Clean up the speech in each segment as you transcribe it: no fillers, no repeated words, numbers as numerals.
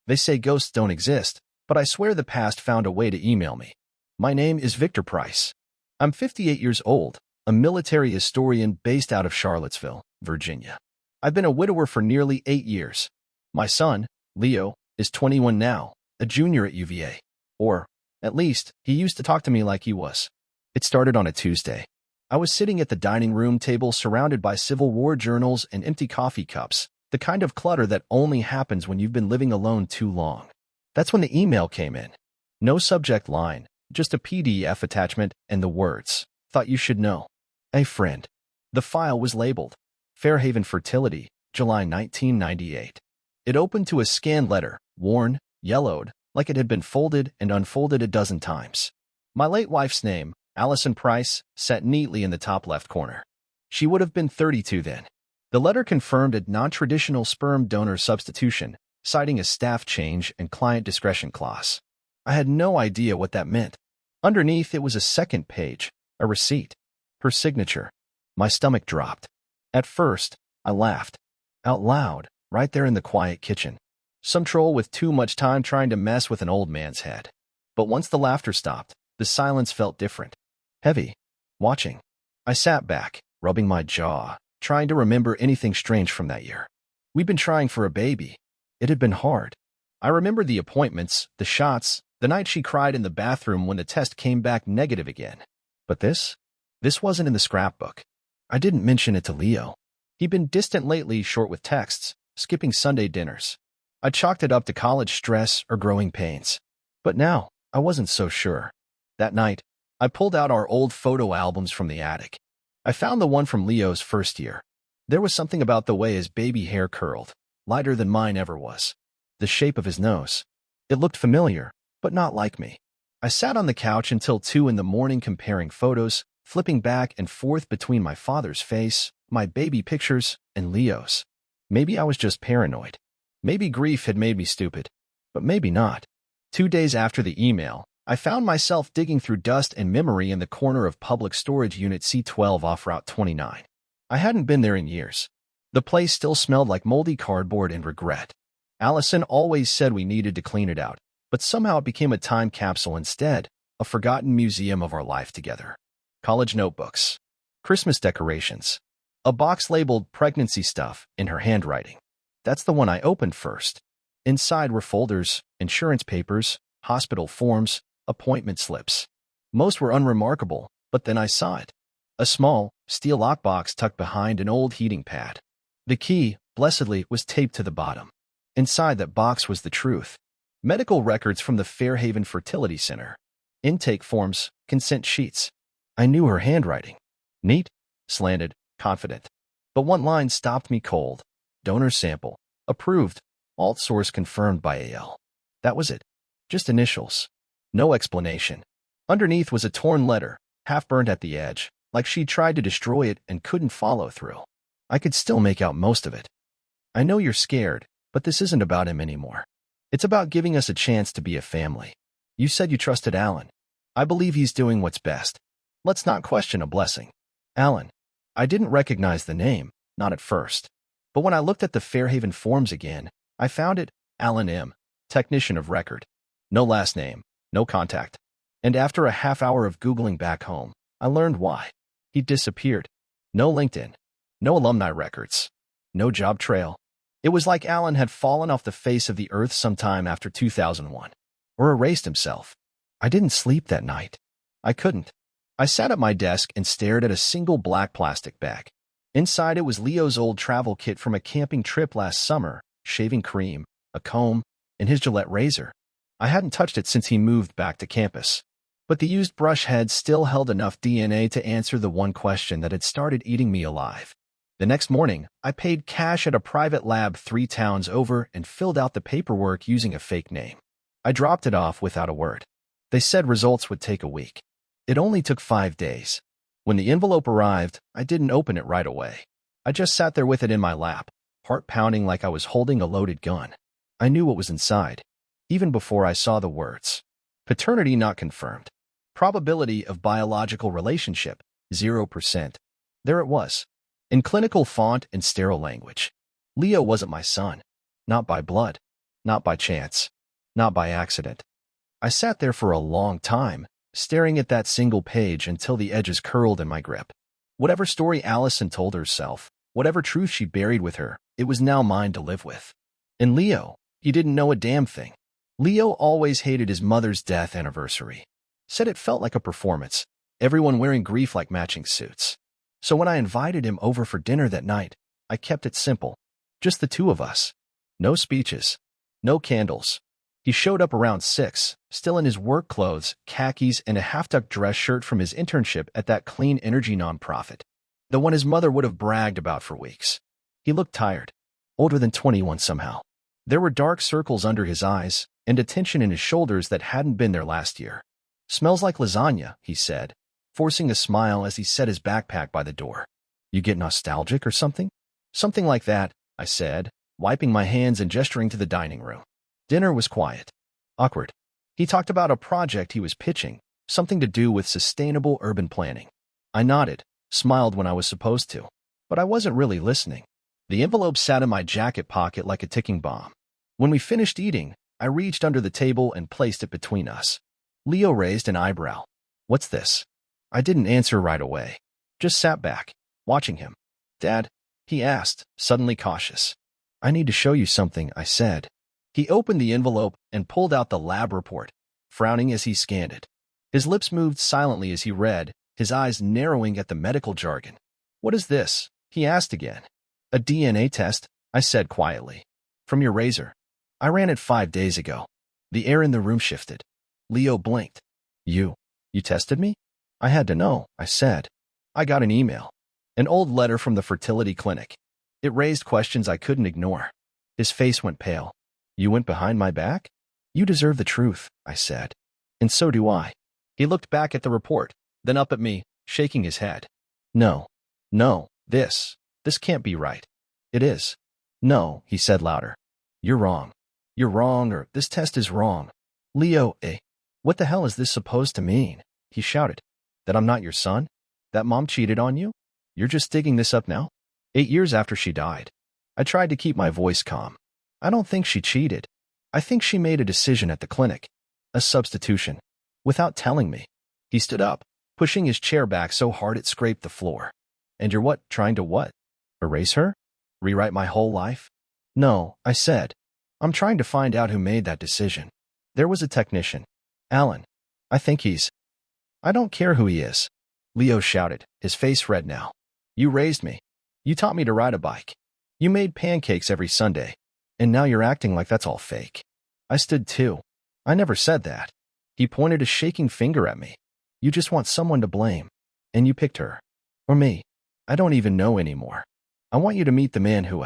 They say ghosts don't exist, but I swear the past found a way to email me. My name is Victor Price. I'm 58 years old, a military historian based out of Charlottesville, Virginia. I've been a widower for nearly 8 years. My son, Leo, is 21 now, a junior at UVA. Or, at least, he used to talk to me like he was. It started on a Tuesday. I was sitting at the dining room table surrounded by Civil War journals and empty coffee cups, the kind of clutter that only happens when you've been living alone too long. That's when the email came in. No subject line, just a PDF attachment and the words, "Thought you should know. A friend." The file was labeled, Fairhaven Fertility, July 1998. It opened to a scanned letter, worn, yellowed, like it had been folded and unfolded a dozen times. My late wife's name, Allison Price, sat neatly in the top left corner. She would have been 32 then. The letter confirmed a non-traditional sperm donor substitution, citing a staff change and client discretion clause. I had no idea what that meant. Underneath, it was a second page, a receipt. Her signature. My stomach dropped. At first, I laughed. Out loud, right there in the quiet kitchen. Some troll with too much time trying to mess with an old man's head. But once the laughter stopped, the silence felt different. Heavy. Watching. I sat back, rubbing my jaw, trying to remember anything strange from that year. We'd been trying for a baby. It had been hard. I remember the appointments, the shots, the night she cried in the bathroom when the test came back negative again. But this wasn't in the scrapbook. I didn't mention it to Leo. He'd been distant lately, short with texts, skipping Sunday dinners. I chalked it up to college stress or growing pains. But now, I wasn't so sure. That night, I pulled out our old photo albums from the attic. I found the one from Leo's first year. There was something about the way his baby hair curled, lighter than mine ever was. The shape of his nose. It looked familiar, but not like me. I sat on the couch until 2 in the morning comparing photos, flipping back and forth between my father's face, my baby pictures, and Leo's. Maybe I was just paranoid. Maybe grief had made me stupid. But maybe not. 2 days after the email, I found myself digging through dust and memory in the corner of Public Storage Unit C12 off Route 29. I hadn't been there in years. The place still smelled like moldy cardboard and regret. Allison always said we needed to clean it out, but somehow it became a time capsule instead, a forgotten museum of our life together. College notebooks. Christmas decorations. A box labeled pregnancy stuff in her handwriting. That's the one I opened first. Inside were folders, insurance papers, hospital forms, appointment slips. Most were unremarkable, but then I saw it. A small, steel lockbox tucked behind an old heating pad. The key, blessedly, was taped to the bottom. Inside that box was the truth. Medical records from the Fairhaven Fertility Center. Intake forms, consent sheets. I knew her handwriting. Neat, slanted, confident. But one line stopped me cold. Donor sample. Approved. Alt source confirmed by AL. That was it. Just initials. No explanation. Underneath was a torn letter, half burned at the edge, like she'd tried to destroy it and couldn't follow through. I could still make out most of it. I know you're scared, but this isn't about him anymore. It's about giving us a chance to be a family. You said you trusted Alan. I believe he's doing what's best. Let's not question a blessing. Alan. I didn't recognize the name, not at first. But when I looked at the Fairhaven forms again, I found it, Alan M., technician of record. No last name, no contact. And after a half hour of Googling back home, I learned why. He'd disappeared. No LinkedIn. No alumni records. No job trail. It was like Alan had fallen off the face of the earth sometime after 2001. Or erased himself. I didn't sleep that night. I couldn't. I sat at my desk and stared at a single black plastic bag. Inside it was Leo's old travel kit from a camping trip last summer, shaving cream, a comb, and his Gillette razor. I hadn't touched it since he moved back to campus. But the used brush head still held enough DNA to answer the one question that had started eating me alive. The next morning, I paid cash at a private lab 3 towns over and filled out the paperwork using a fake name. I dropped it off without a word. They said results would take a week. It only took 5 days. When the envelope arrived, I didn't open it right away. I just sat there with it in my lap, heart pounding like I was holding a loaded gun. I knew what was inside, even before I saw the words. Paternity not confirmed. Probability of biological relationship, 0%. There it was. In clinical font and sterile language. Leo wasn't my son. Not by blood. Not by chance. Not by accident. I sat there for a long time, staring at that single page until the edges curled in my grip. Whatever story Allison told herself, whatever truth she buried with her, it was now mine to live with. And Leo, he didn't know a damn thing. Leo always hated his mother's death anniversary. Said it felt like a performance, everyone wearing grief-like matching suits. So when I invited him over for dinner that night, I kept it simple. Just the two of us. No speeches. No candles. He showed up around 6, still in his work clothes, khakis, and a half-tucked dress shirt from his internship at that clean energy nonprofit. The one his mother would have bragged about for weeks. He looked tired. Older than 21 somehow. There were dark circles under his eyes, and a tension in his shoulders that hadn't been there last year. Smells like lasagna, he said, forcing a smile as he set his backpack by the door. You get nostalgic or something? Something like that, I said, wiping my hands and gesturing to the dining room. Dinner was quiet. Awkward. He talked about a project he was pitching, something to do with sustainable urban planning. I nodded, smiled when I was supposed to, but I wasn't really listening. The envelope sat in my jacket pocket like a ticking bomb. When we finished eating, I reached under the table and placed it between us. Leo raised an eyebrow. What's this? I didn't answer right away. Just sat back, watching him. Dad? He asked, suddenly cautious. I need to show you something, I said. He opened the envelope and pulled out the lab report, frowning as he scanned it. His lips moved silently as he read, his eyes narrowing at the medical jargon. What is this? He asked again. A DNA test, I said quietly. From your razor. I ran it 5 days ago. The air in the room shifted. Leo blinked. You tested me? I had to know, I said. I got an email. An old letter from the fertility clinic. It raised questions I couldn't ignore. His face went pale. You went behind my back? You deserve the truth, I said. And so do I. He looked back at the report, then up at me, shaking his head. No, this can't be right. It is. No, he said louder. You're wrong. You're wrong, or this test is wrong. Leo, what the hell is this supposed to mean? He shouted. That I'm not your son? That mom cheated on you? You're just digging this up now? 8 years after she died. I tried to keep my voice calm. I don't think she cheated. I think she made a decision at the clinic. A substitution. Without telling me. He stood up, pushing his chair back so hard it scraped the floor. And you're what? Trying to what? Erase her? Rewrite my whole life? No, I said. I'm trying to find out who made that decision. There was a technician. Alan. I think he's... I don't care who he is. Leo shouted, his face red now. You raised me. You taught me to ride a bike. You made pancakes every Sunday. And now you're acting like that's all fake. I stood too. I never said that. He pointed a shaking finger at me. You just want someone to blame. And you picked her. Or me. I don't even know anymore. I want you to meet the man who...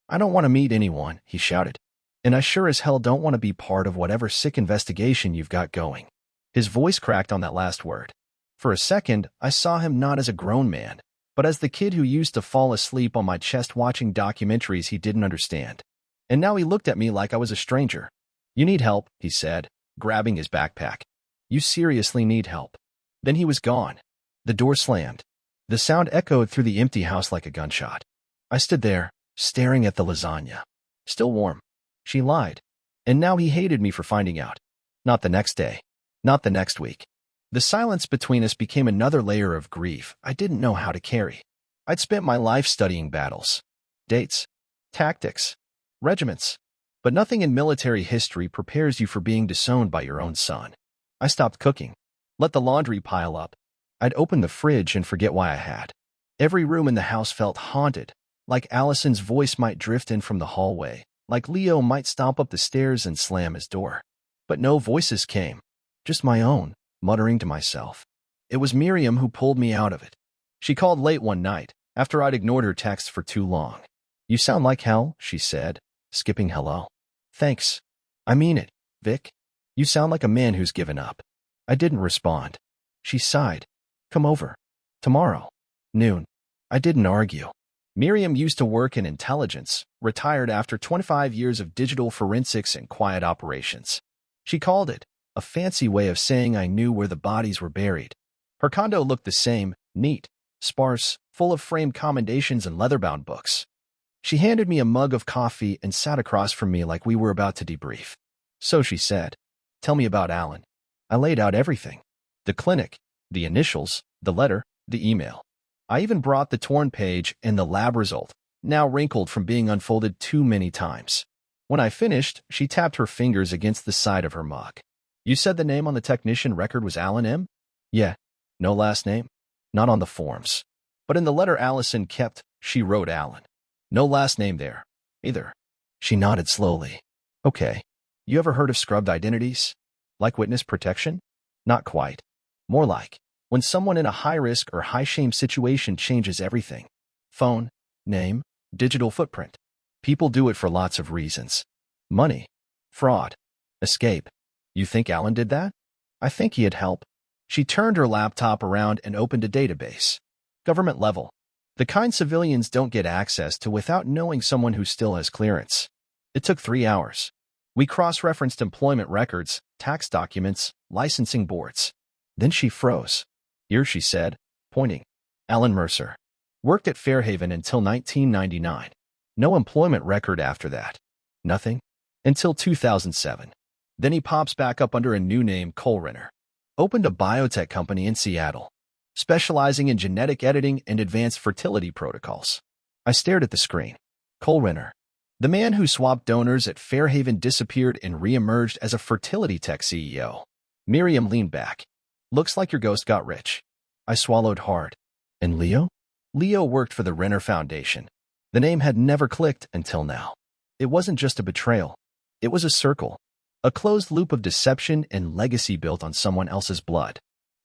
I don't want to meet anyone, he shouted. And I sure as hell don't want to be part of whatever sick investigation you've got going. His voice cracked on that last word. For a second, I saw him not as a grown man, but as the kid who used to fall asleep on my chest watching documentaries he didn't understand. And now he looked at me like I was a stranger. You need help, he said, grabbing his backpack. You seriously need help. Then he was gone. The door slammed. The sound echoed through the empty house like a gunshot. I stood there, staring at the lasagna. Still warm. She lied. And now he hated me for finding out. Not the next day. Not the next week. The silence between us became another layer of grief I didn't know how to carry. I'd spent my life studying battles, dates, tactics, regiments, but nothing in military history prepares you for being disowned by your own son. I stopped cooking, let the laundry pile up. I'd open the fridge and forget why I had. Every room in the house felt haunted, like Allison's voice might drift in from the hallway, like Leo might stomp up the stairs and slam his door. But no voices came, just my own, muttering to myself. It was Miriam who pulled me out of it. She called late one night, after I'd ignored her texts for too long. You sound like hell, she said, skipping hello. Thanks. I mean it, Vic. You sound like a man who's given up. I didn't respond. She sighed. Come over. Tomorrow. Noon. I didn't argue. Miriam used to work in intelligence, retired after 25 years of digital forensics and quiet operations. She called it a fancy way of saying I knew where the bodies were buried. Her condo looked the same, neat, sparse, full of framed commendations and leather-bound books. She handed me a mug of coffee and sat across from me like we were about to debrief. So she said, "Tell me about Alan." I laid out everything. The clinic, the initials, the letter, the email. I even brought the torn page and the lab result, now wrinkled from being unfolded too many times. When I finished, she tapped her fingers against the side of her mug. "You said the name on the technician record was Alan M.?" "Yeah. No last name?" "Not on the forms. But in the letter Allison kept, she wrote Alan. No last name there, either." She nodded slowly. "Okay. You ever heard of scrubbed identities? Like witness protection?" "Not quite. More like when someone in a high-risk or high-shame situation changes everything. Phone, name, digital footprint. People do it for lots of reasons. Money, fraud, escape. You think Alan did that?" "I think he had help." She turned her laptop around and opened a database. Government level. The kind civilians don't get access to without knowing someone who still has clearance. It took 3 hours. We cross-referenced employment records, tax documents, licensing boards. Then she froze. "Here," she said, pointing. "Alan Mercer. Worked at Fairhaven until 1999. No employment record after that. Nothing. Until 2007. Then he pops back up under a new name, Cole Renner. Opened a biotech company in Seattle, specializing in genetic editing and advanced fertility protocols." I stared at the screen. Cole Renner. The man who swapped donors at Fairhaven disappeared and re-emerged as a fertility tech CEO. Miriam leaned back. "Looks like your ghost got rich." I swallowed hard. "And Leo?" Leo worked for the Renner Foundation. The name had never clicked until now. It wasn't just a betrayal. It was a circle. A closed loop of deception and legacy built on someone else's blood.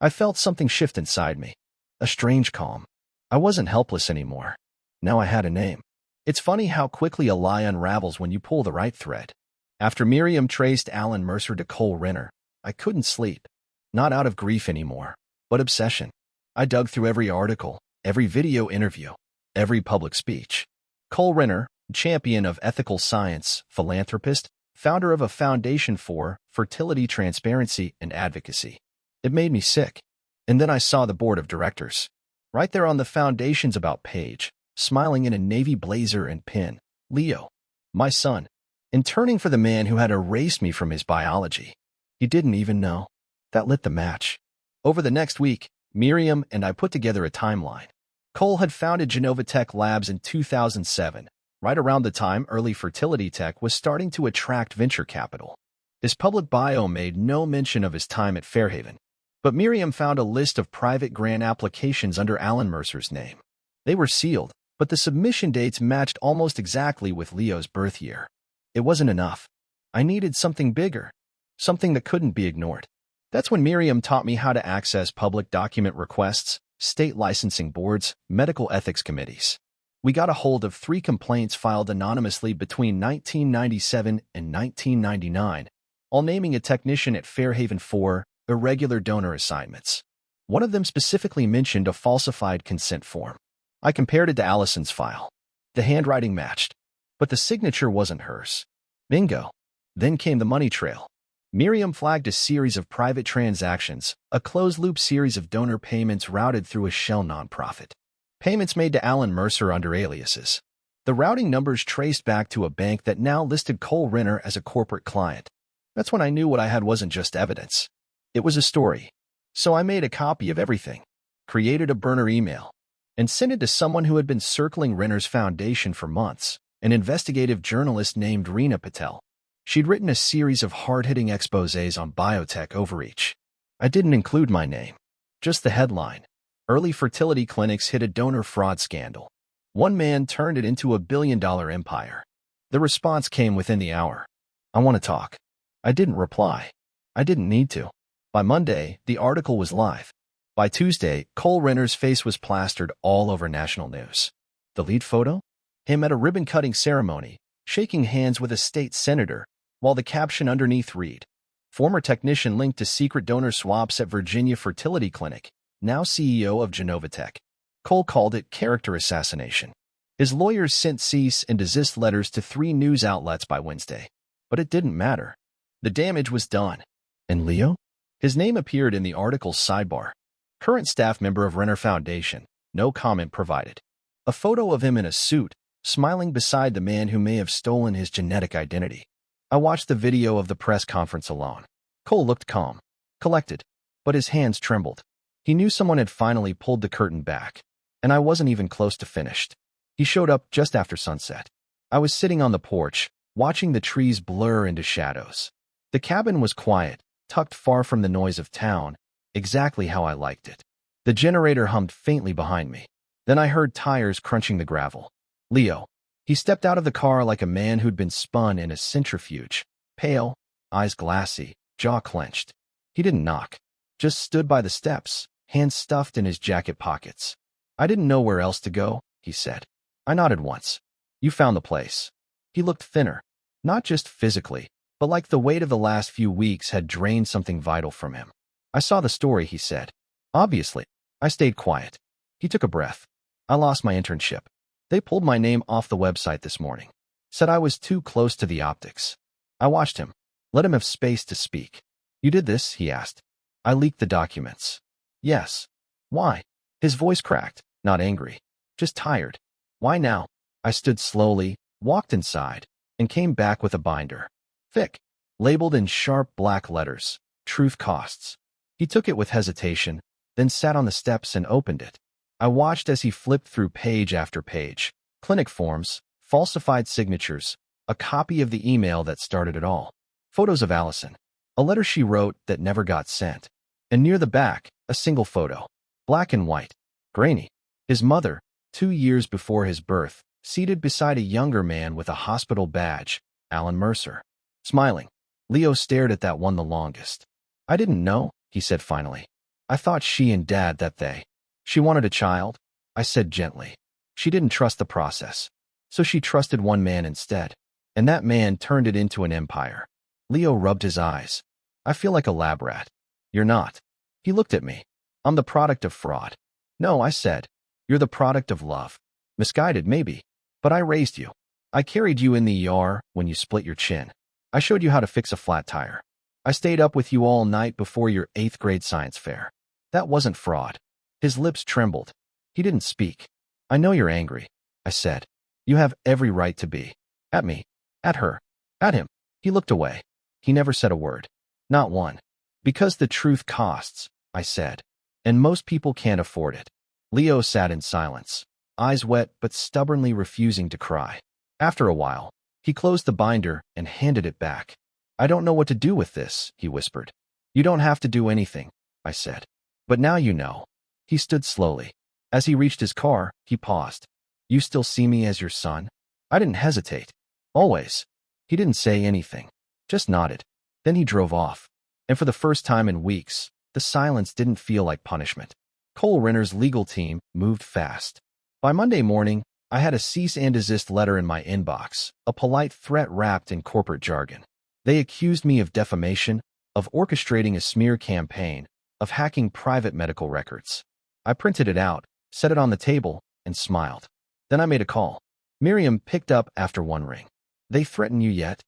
I felt something shift inside me. A strange calm. I wasn't helpless anymore. Now I had a name. It's funny how quickly a lie unravels when you pull the right thread. After Miriam traced Alan Mercer to Cole Renner, I couldn't sleep. Not out of grief anymore, but obsession. I dug through every article, every video interview, every public speech. Cole Renner, champion of ethical science, philanthropist, founder of a foundation for fertility transparency and advocacy. It made me sick. And then I saw the board of directors. Right there on the foundation's about page, smiling in a navy blazer and pin. Leo, my son, and turning for the man who had erased me from his biology. He didn't even know. That lit the match. Over the next week, Miriam and I put together a timeline. Cole had founded Genova Tech Labs in 2007, right around the time early fertility tech was starting to attract venture capital. His public bio made no mention of his time at Fairhaven, but Miriam found a list of private grant applications under Alan Mercer's name. They were sealed, but the submission dates matched almost exactly with Leo's birth year. It wasn't enough. I needed something bigger, something that couldn't be ignored. That's when Miriam taught me how to access public document requests, state licensing boards, medical ethics committees. We got a hold of 3 complaints filed anonymously between 1997 and 1999, all naming a technician at Fairhaven for irregular donor assignments. One of them specifically mentioned a falsified consent form. I compared it to Allison's file. The handwriting matched, but the signature wasn't hers. Bingo. Then came the money trail. Miriam flagged a series of private transactions, a closed-loop series of donor payments routed through a shell nonprofit. Payments made to Alan Mercer under aliases. The routing numbers traced back to a bank that now listed Cole Renner as a corporate client. That's when I knew what I had wasn't just evidence. It was a story. So I made a copy of everything, created a burner email, and sent it to someone who had been circling Renner's foundation for months, an investigative journalist named Reena Patel. She'd written a series of hard-hitting exposés on biotech overreach. I didn't include my name, just the headline. Early fertility clinics hit a donor fraud scandal. One man turned it into a billion-dollar empire. The response came within the hour. "I want to talk." I didn't reply. I didn't need to. By Monday, the article was live. By Tuesday, Cole Renner's face was plastered all over national news. The lead photo? Him at a ribbon-cutting ceremony, shaking hands with a state senator, while the caption underneath read, "Former technician linked to secret donor swaps at Virginia Fertility Clinic, now CEO of Genova Tech." Cole called it character assassination. His lawyers sent cease and desist letters to 3 news outlets by Wednesday. But it didn't matter. The damage was done. And Leo? His name appeared in the article's sidebar. Current staff member of Renner Foundation. No comment provided. A photo of him in a suit, smiling beside the man who may have stolen his genetic identity. I watched the video of the press conference alone. Cole looked calm, collected, but his hands trembled. He knew someone had finally pulled the curtain back, and I wasn't even close to finished. He showed up just after sunset. I was sitting on the porch, watching the trees blur into shadows. The cabin was quiet, tucked far from the noise of town, exactly how I liked it. The generator hummed faintly behind me. Then I heard tires crunching the gravel. Leo. He stepped out of the car like a man who'd been spun in a centrifuge, pale, eyes glassy, jaw clenched. He didn't knock, just stood by the steps, hands stuffed in his jacket pockets. I didn't know where else to go, he said. I nodded once. You found the place. He looked thinner, not just physically, but like the weight of the last few weeks had drained something vital from him. I saw the story, he said. Obviously. I stayed quiet. He took a breath. I lost my internship. They pulled my name off the website this morning. Said I was too close to the optics. I watched him. Let him have space to speak. You did this? He asked. I leaked the documents. Yes. Why? His voice cracked, not angry, just tired. Why now? I stood slowly, walked inside, and came back with a binder. Thick, labeled in sharp black letters, Truth Costs. He took it with hesitation, then sat on the steps and opened it. I watched as he flipped through page after page. Clinic forms, falsified signatures, a copy of the email that started it all. Photos of Allison, a letter she wrote that never got sent. And near the back, a single photo, black and white, grainy. His mother, 2 years before his birth, seated beside a younger man with a hospital badge, Alan Mercer. Smiling, Leo stared at that one the longest. I didn't know, he said finally. I thought she and Dad that they. She wanted a child, I said gently. She didn't trust the process, so she trusted one man instead. And that man turned it into an empire. Leo rubbed his eyes. I feel like a lab rat. You're not. He looked at me. I'm the product of fraud. No, I said. You're the product of love. Misguided, maybe. But I raised you. I carried you in the ER when you split your chin. I showed you how to fix a flat tire. I stayed up with you all night before your 8th grade science fair. That wasn't fraud. His lips trembled. He didn't speak. I know you're angry, I said. You have every right to be. At me. At her. At him. He looked away. He never said a word. Not one. Because the truth costs, I said. And most people can't afford it. Leo sat in silence, eyes wet but stubbornly refusing to cry. After a while, he closed the binder and handed it back. I don't know what to do with this, he whispered. You don't have to do anything, I said. But now you know. He stood slowly. As he reached his car, he paused. You still see me as your son? I didn't hesitate. Always. He didn't say anything, just nodded. Then he drove off. And for the first time in weeks, the silence didn't feel like punishment. Cole Renner's legal team moved fast. By Monday morning, I had a cease and desist letter in my inbox, a polite threat wrapped in corporate jargon. They accused me of defamation, of orchestrating a smear campaign, of hacking private medical records. I printed it out, set it on the table, and smiled. Then I made a call. Miriam picked up after one ring. They threaten you yet?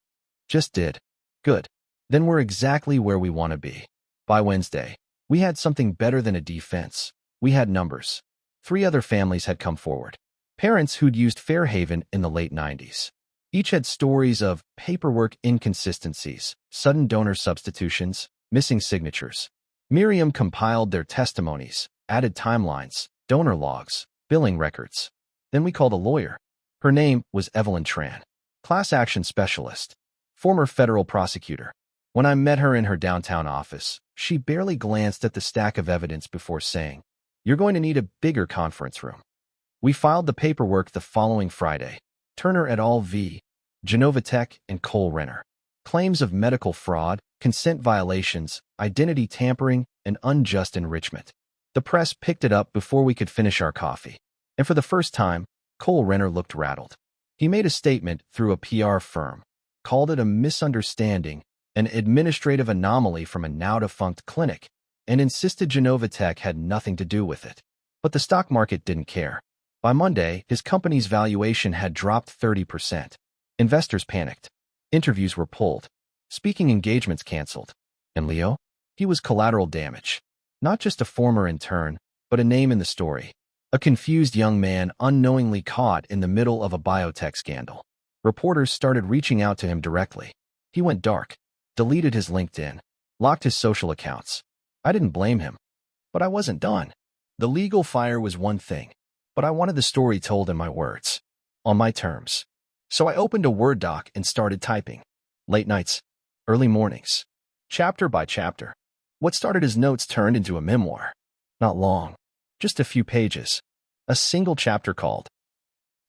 Just did. Good. Then we're exactly where we want to be. By Wednesday, we had something better than a defense. We had numbers. 3 other families had come forward. Parents who'd used Fairhaven in the late 90s. Each had stories of paperwork inconsistencies, sudden donor substitutions, missing signatures. Miriam compiled their testimonies, added timelines, donor logs, billing records. Then we called a lawyer. Her name was Evelyn Tran, class action specialist, former federal prosecutor. When I met her in her downtown office, she barely glanced at the stack of evidence before saying, "You're going to need a bigger conference room." We filed the paperwork the following Friday. Turner et al. v. Genova Tech and Cole Renner. Claims of medical fraud, consent violations, identity tampering, and unjust enrichment. The press picked it up before we could finish our coffee. And for the first time, Cole Renner looked rattled. He made a statement through a PR firm, called it a misunderstanding, an administrative anomaly from a now-defunct clinic, and insisted Genova Tech had nothing to do with it. But the stock market didn't care. By Monday, his company's valuation had dropped 30%. Investors panicked. Interviews were pulled. Speaking engagements canceled. And Leo? He was collateral damage. Not just a former intern, but a name in the story. A confused young man unknowingly caught in the middle of a biotech scandal. Reporters started reaching out to him directly. He went dark, deleted his LinkedIn, locked his social accounts. I didn't blame him, but I wasn't done. The legal fire was one thing, but I wanted the story told in my words, on my terms. So I opened a Word doc and started typing. Late nights, early mornings, chapter by chapter. What started as notes turned into a memoir. Not long, just a few pages. A single chapter called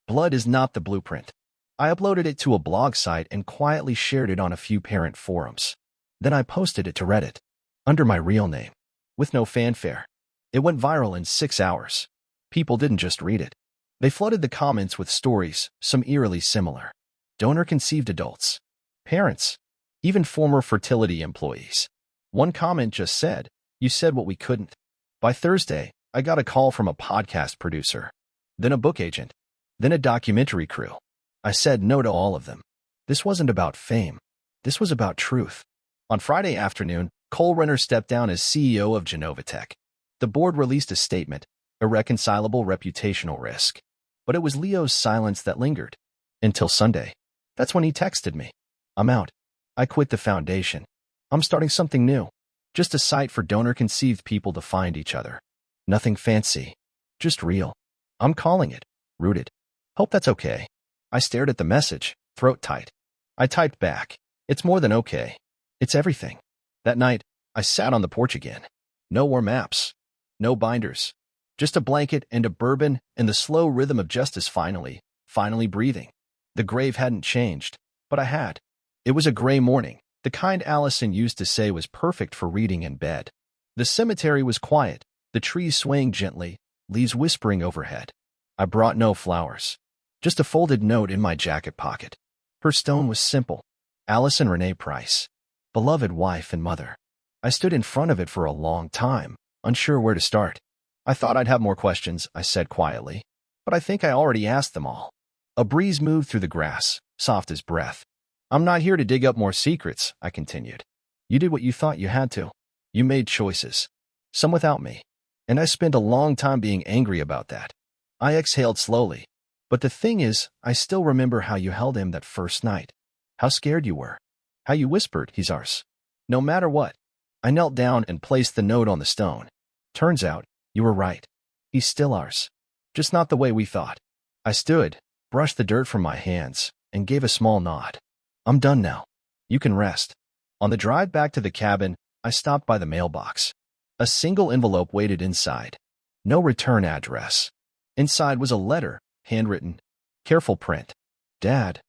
Blood is Not the Blueprint. I uploaded it to a blog site and quietly shared it on a few parent forums. Then I posted it to Reddit, under my real name, with no fanfare. It went viral in 6 hours. People didn't just read it. They flooded the comments with stories, some eerily similar. Donor-conceived adults, parents, even former fertility employees. One comment just said, "You said what we couldn't." By Thursday, I got a call from a podcast producer, then a book agent, then a documentary crew. I said no to all of them. This wasn't about fame. This was about truth. On Friday afternoon, Cole Renner stepped down as CEO of Genovatech. The board released a statement, irreconcilable reputational risk. But it was Leo's silence that lingered. Until Sunday. That's when he texted me. "I'm out. I quit the foundation. I'm starting something new. Just a site for donor-conceived people to find each other. Nothing fancy. Just real. I'm calling it Rooted. Hope that's okay." I stared at the message, throat tight. I typed back, "It's more than okay. It's everything." That night, I sat on the porch again. No more maps. No binders. Just a blanket and a bourbon and the slow rhythm of justice finally breathing. The grave hadn't changed, but I had. It was a gray morning, the kind Allison used to say was perfect for reading in bed. The cemetery was quiet, the trees swaying gently, leaves whispering overhead. I brought no flowers. Just a folded note in my jacket pocket. Her stone was simple. Allison Renee Price. Beloved wife and mother. I stood in front of it for a long time, unsure where to start. I thought I'd have more questions, I said quietly, but I think I already asked them all. A breeze moved through the grass, soft as breath. "I'm not here to dig up more secrets," I continued. "You did what you thought you had to. You made choices. Some without me. And I spent a long time being angry about that." I exhaled slowly. "But the thing is, I still remember how you held him that first night. How scared you were. How you whispered, 'He's ours.' No matter what." I knelt down and placed the note on the stone. "Turns out, you were right. He's still ours. Just not the way we thought." I stood, brushed the dirt from my hands, and gave a small nod. "I'm done now. You can rest." On the drive back to the cabin, I stopped by the mailbox. A single envelope waited inside. No return address. Inside was a letter, handwritten, careful print. "Dad,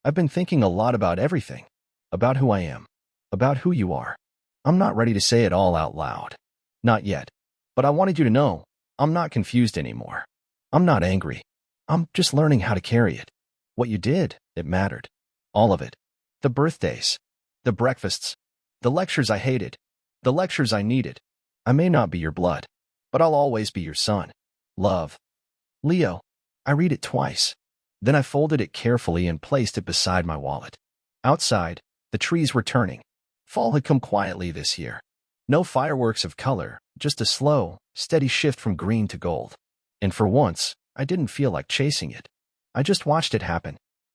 I've been thinking a lot about everything. About who I am. About who you are. I'm not ready to say it all out loud. Not yet. But I wanted you to know, I'm not confused anymore. I'm not angry. I'm just learning how to carry it. What you did, it mattered. All of it. The birthdays. The breakfasts. The lectures I hated. The lectures I needed. I may not be your blood, but I'll always be your son. Love. Leo." I read it twice. Then I folded it carefully and placed it beside my wallet. Outside, the trees were turning. Fall had come quietly this year. No fireworks of color, just a slow, steady shift from green to gold. And for once, I didn't feel like chasing it. I just watched it happen.